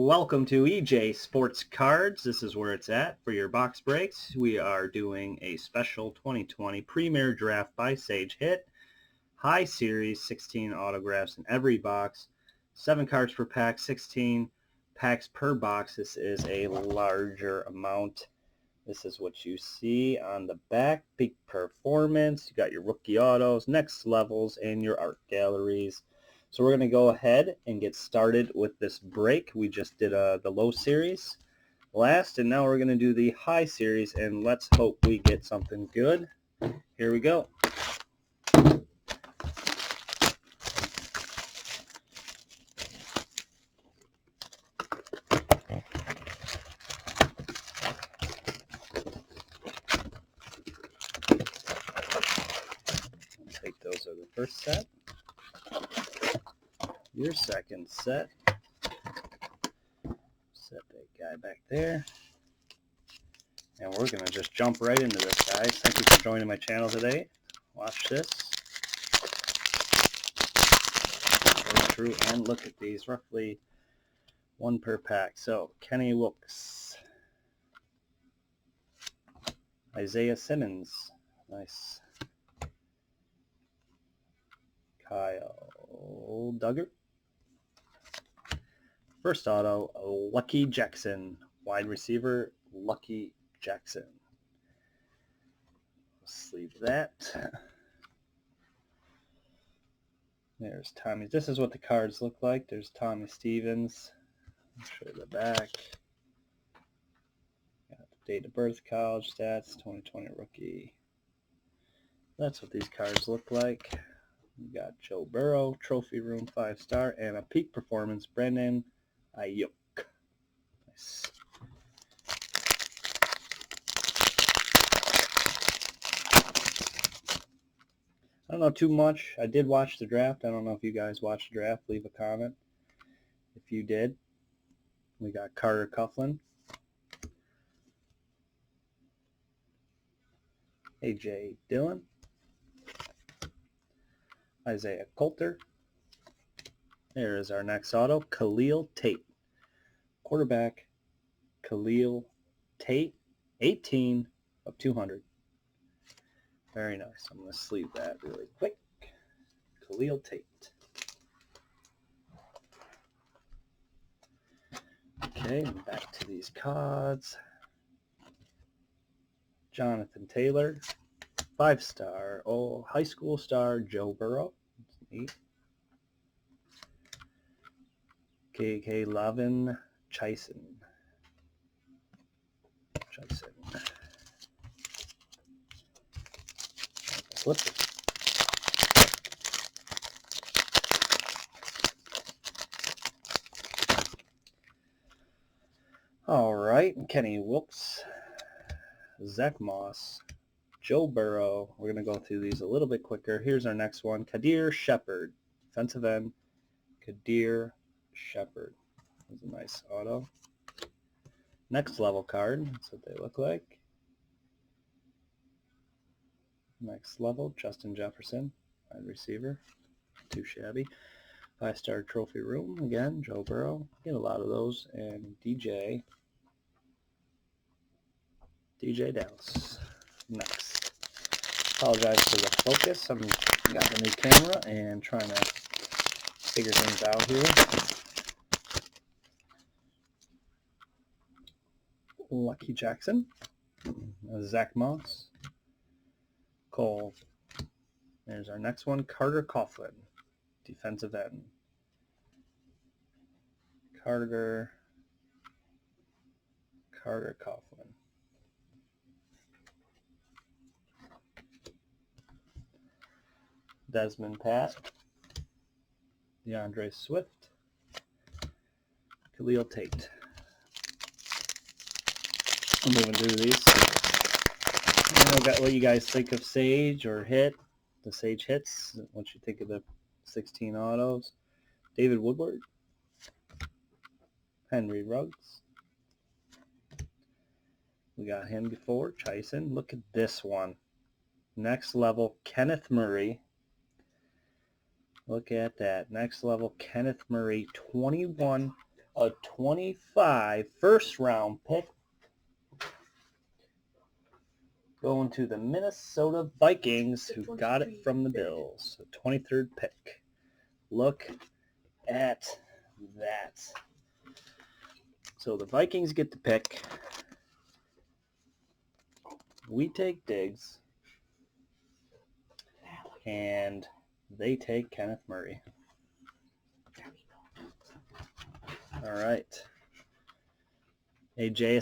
Welcome to EJ Sports Cards. This is where it's at for your box breaks. We are doing a special 2020 Premier Draft by Sage hit. High Series, 16 autographs in every box. 7 cards per pack, 16 packs per box. This is a larger amount. This is what you see on the back. Peak Performance. You got your rookie autos, next levels, and your art galleries. So we're going to go ahead and get started with this break. We just did the low series last, and now we're going to do the high series, and let's hope we get something good. Here we go. Take those are the first set. Your second set. Set that guy back there. And we're going to just jump right into this, guys. Thank you for joining my channel today. Watch this. Go through and look at these. Roughly 1 per pack. So, Kenny Wilkes. Isaiah Simmons. Nice. Kyle Duggar. First auto, Lucky Jackson. Wide receiver, Lucky Jackson. Sleeve that. There's Tommy. This is what the cards look like. There's Tommy Stevens. I'll show you the back. Got the date of birth, college stats, 2020 rookie. That's what these cards look like. We got Joe Burrow, Trophy Room 5-star, and a Peak Performance, Brandon Ayuk. Nice. I don't know too much. I did watch the draft. I don't know if you guys watched the draft. Leave a comment if you did. We got Carter Coughlin, A.J. Dillon, Isaiah Coulter. There is our next auto, Khalil Tate. Quarterback, Khalil Tate, 18 of 200. Very nice. I'm going to sleeve that really quick. Khalil Tate. Okay, back to these cards. Jonathan Taylor, 5-star, high school star, Joe Burrow. That's neat. K.K. Lavin, Chison. Flip it. All right, Kenny Wilkes, Zach Moss, Joe Burrow. We're going to go through these a little bit quicker. Here's our next one, Kadir Shepard, defensive end, Kadir Shepard. That's a nice auto. Next level card, that's what they look like. Next level, Justin Jefferson, wide receiver, too shabby. 5-star Trophy Room, again, Joe Burrow. Get a lot of those. And DJ Dallas. Next. Apologize for the focus. I've got the new camera and trying to figure things out here. Lucky Jackson. Zach Moss. Cole. There's our next one, Carter Coughlin, defensive end. Carter Coughlin. Desmond Pat. DeAndre Swift. Khalil Tate. I'm moving through these. I got what you guys think of Sage or hit. The Sage hits. What you think of the 16 autos. David Woodward. Henry Ruggs. We got him before. Chison. Look at this one. Next level, Kenneth Murray. Look at that. Next level, Kenneth Murray. 21 a 25 first round pick going to the Minnesota Vikings, who got it from the Bills. The 23rd pick. Look at that. So the Vikings get the pick. We take Diggs. And they take Kenneth Murray. All right. AJ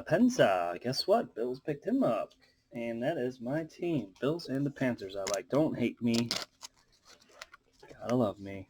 Pensa. Guess what? Bills picked him up. And that is my team. Bills and the Panthers I like. Don't hate me. Gotta love me.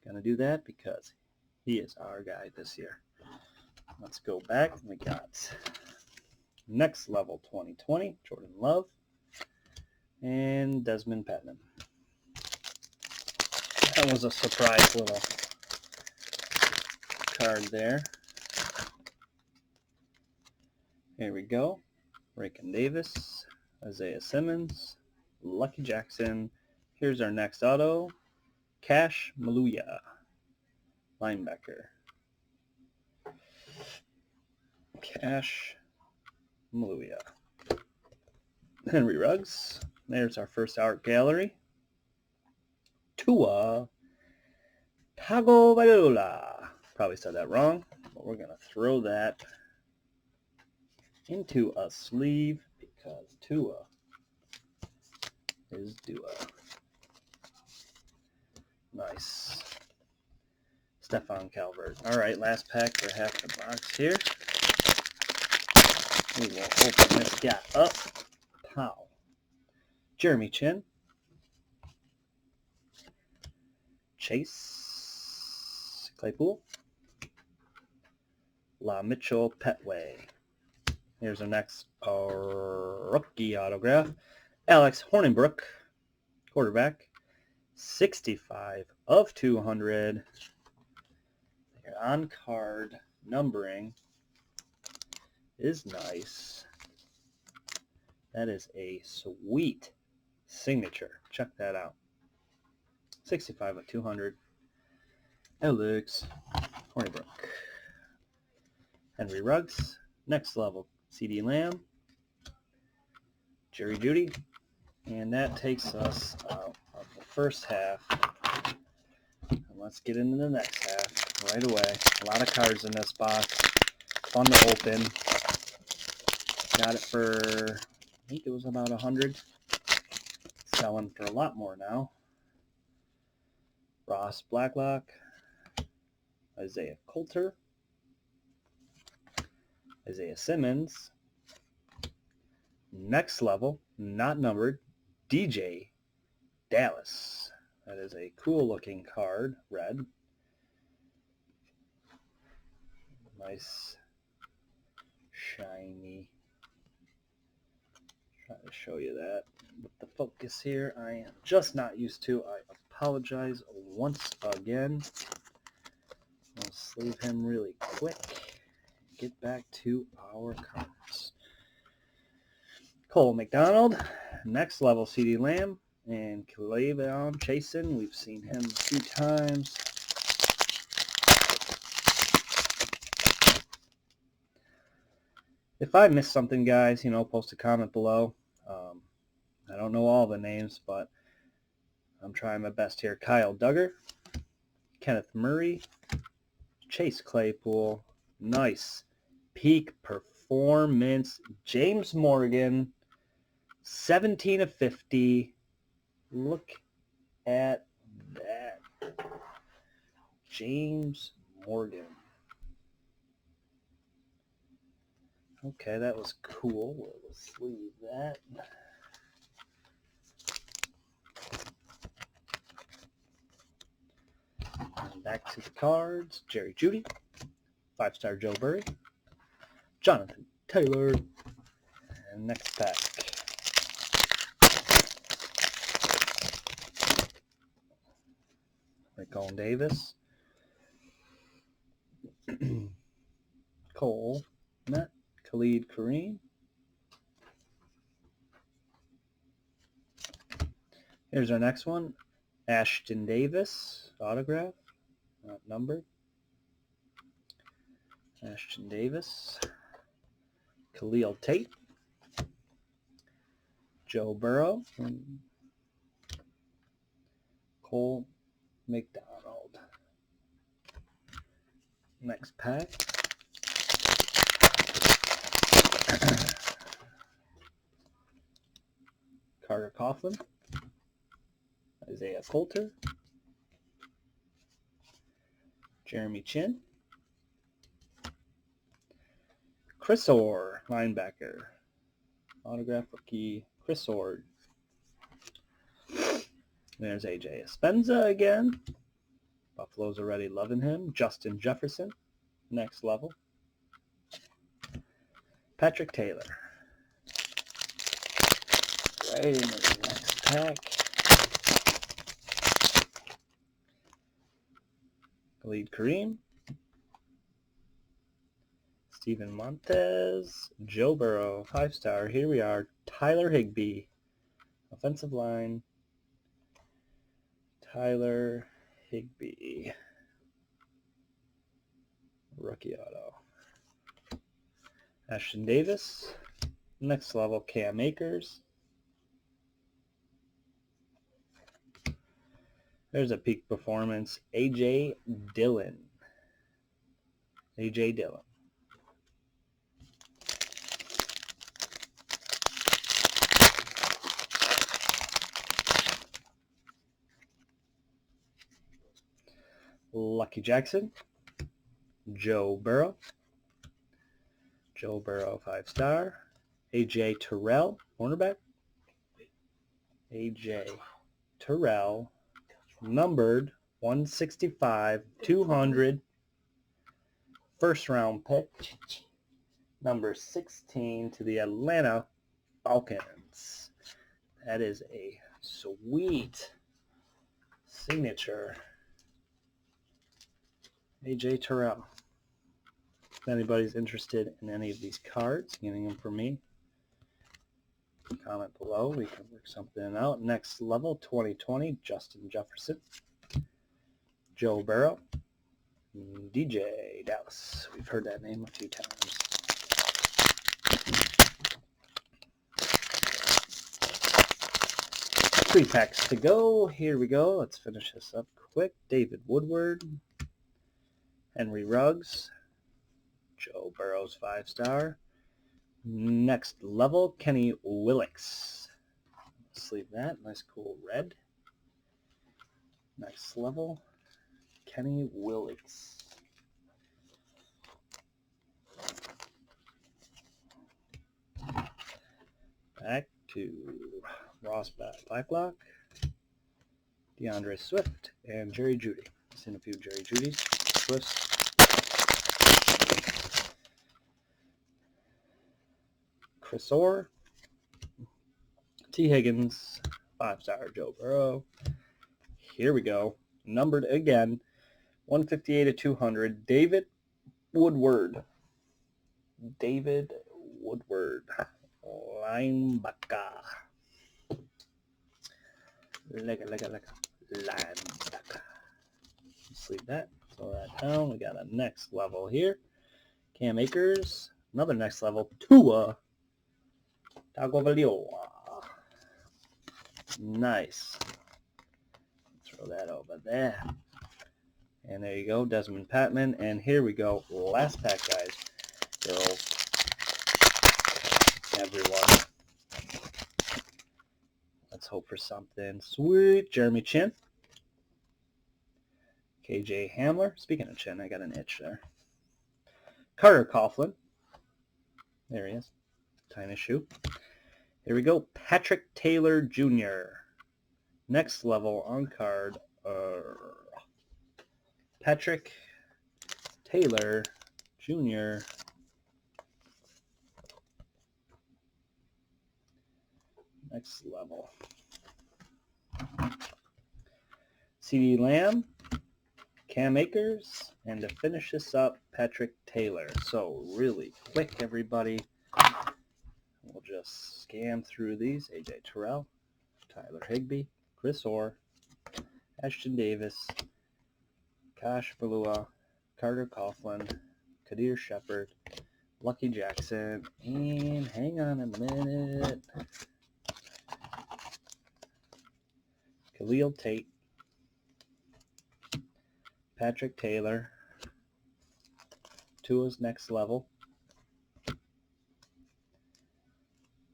Gonna do that because he is our guy this year. Let's go back. We got Next Level 2020, Jordan Love, and Desmond Patman. That was a surprise little card there. Here we go. Raekwon Davis, Isaiah Simmons, Lucky Jackson. Here's our next auto. Cash Maluya, linebacker. Cash Maluya. Henry Ruggs. There's our first art gallery. Tua Tagovailoa. Probably said that wrong, but we're going to throw that into a sleeve because Tua is Dua. Nice. Stephon Calvert. All right, last pack for half the box here. We will open this guy up. Pow. Jeremy Chin. Chase Claypool. La Mitchell Petway. Here's our next rookie autograph. Alex Hornibrook, quarterback. 65 of 200. Your on-card numbering is nice. That is a sweet signature. Check that out. 65 of 200. Alex Hornibrook. Henry Ruggs. Next Level CD Lamb. Jerry Jeudy. And that takes us out of the first half. And let's get into the next half right away. A lot of cards in this box. Fun to open. Got it for, I think it was about 100. Selling for a lot more now. Ross Blacklock. Isaiah Coulter. Isaiah Simmons. Next Level, not numbered, DJ Dallas. That is a cool looking card, red. Nice, shiny. Try to show you that. With the focus here, I am just not used to. I apologize once again. I'll sleeve him really quick. Get back to our cards. Cole McDonald, Next Level CD Lamb, and K'Lavon Chaisson. We've seen him a few times. If I missed something, guys, post a comment below. I don't know all the names, but I'm trying my best here. Kyle Duggar, Kenneth Murray, Chase Claypool. Nice. Peak performance. James Morgan. 17 of 50. Look at that. James Morgan. Okay, that was cool. We'll sleeve that. And back to the cards. Jerry Jeudy. 5-star Joe Burry. Jonathan Taylor. And next pack. Raekwon Davis. Cole Met. Khalid Kareem. Here's our next one. Ashton Davis. Autograph. Not numbered. Ashton Davis, Khalil Tate, Joe Burrow, and Cole McDonald. Next pack. Carter Coughlin, Isaiah Coulter, Jeremy Chin, Chris Orr, linebacker, autograph rookie Chris Orr. There's AJ Espenza again. Buffalo's already loving him. Justin Jefferson, next level. Patrick Taylor. Right into the next pack. Khalid Kareem, Steven Montez, Joe Burrow, 5-star. Here we are. Tyler Higbee, offensive line. Tyler Higbee, rookie auto. Ashton Davis, next level. Cam Akers. There's a peak performance. A.J. Dillon. A.J. Dillon. Lucky Jackson. Joe Burrow. Joe Burrow, 5-star. A.J. Terrell, cornerback. A.J. Terrell, numbered 165, 200. First round pick. Number 16 to the Atlanta Falcons. That is a sweet signature. A.J. Terrell. If anybody's interested in any of these cards, getting them from me, comment below. We can work something out. Next level, 2020, Justin Jefferson, Joe Burrow, DJ Dallas. We've heard that name a few times. Three packs to go. Here we go. Let's finish this up quick. David Woodward, Henry Ruggs, Joe Burrow's 5-star. Next level, Kenny Willix. Sleeve that. Nice cool red. Next level, Kenny Willix. Back to Ross Blacklock, DeAndre Swift, and Jerry Jeudy. I've seen a few Jerry Jeudy's. Swifts. Chris Orr, T. Higgins, 5-star Joe Burrow. Here we go. Numbered again, 158 to 200. David Woodward. David Woodward, linebacker. Linebacker. Sleeve that. Throw that down. We got a next level here. Cam Akers. Another next level. Tua Tagovailoa. Nice. Throw that over there. And there you go, Desmond Patman. And here we go. Last pack, guys. Girls. Everyone. Let's hope for something sweet. Jeremy Chin. KJ Hamler. Speaking of Chin, I got an itch there. Carter Coughlin. There he is. Tiny shoe. Here we go. Patrick Taylor Jr. Next level on card. Patrick Taylor Jr. Next level. CeeDee Lamb, Cam Akers, and to finish this up, Patrick Taylor. So really quick, everybody. We'll just scan through these. A.J. Terrell, Tyler Higbee, Chris Orr, Ashton Davis, Kash Balua, Carter Coughlin, Kadir Shepard, Lucky Jackson, and hang on a minute, Khalil Tate, Patrick Taylor, Tua's Next Level,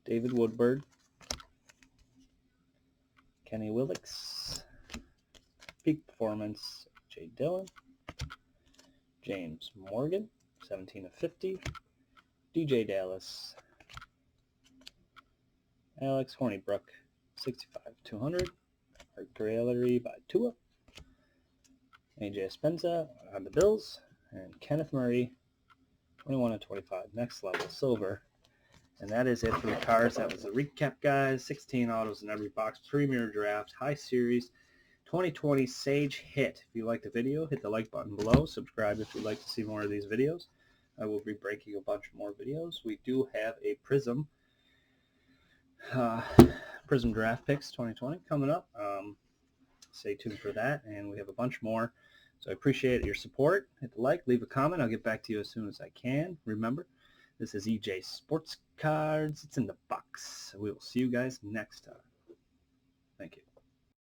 David Woodward, Kenny Willix, Peak Performance, Jay Dillon, James Morgan, 17 of 50, DJ Dallas, Alex Hornibrook, 65-200, Art Gallery by Tua, AJ Espenza on the Bills, and Kenneth Murray, 21 of 25, Next Level Silver. And that is it for the cards. That was the recap, guys. 16 autos in every box. Premier Draft, High Series, 2020 Sage Hit. If you liked the video, hit the like button below. Subscribe if you'd like to see more of these videos. I will be breaking a bunch more videos. We do have a Prism Draft Picks 2020 coming up. Stay tuned for that, and we have a bunch more. So I appreciate your support. Hit the like, leave a comment. I'll get back to you as soon as I can. Remember, this is EJ Sports Cards. It's in the box. We will see you guys next time. Thank you.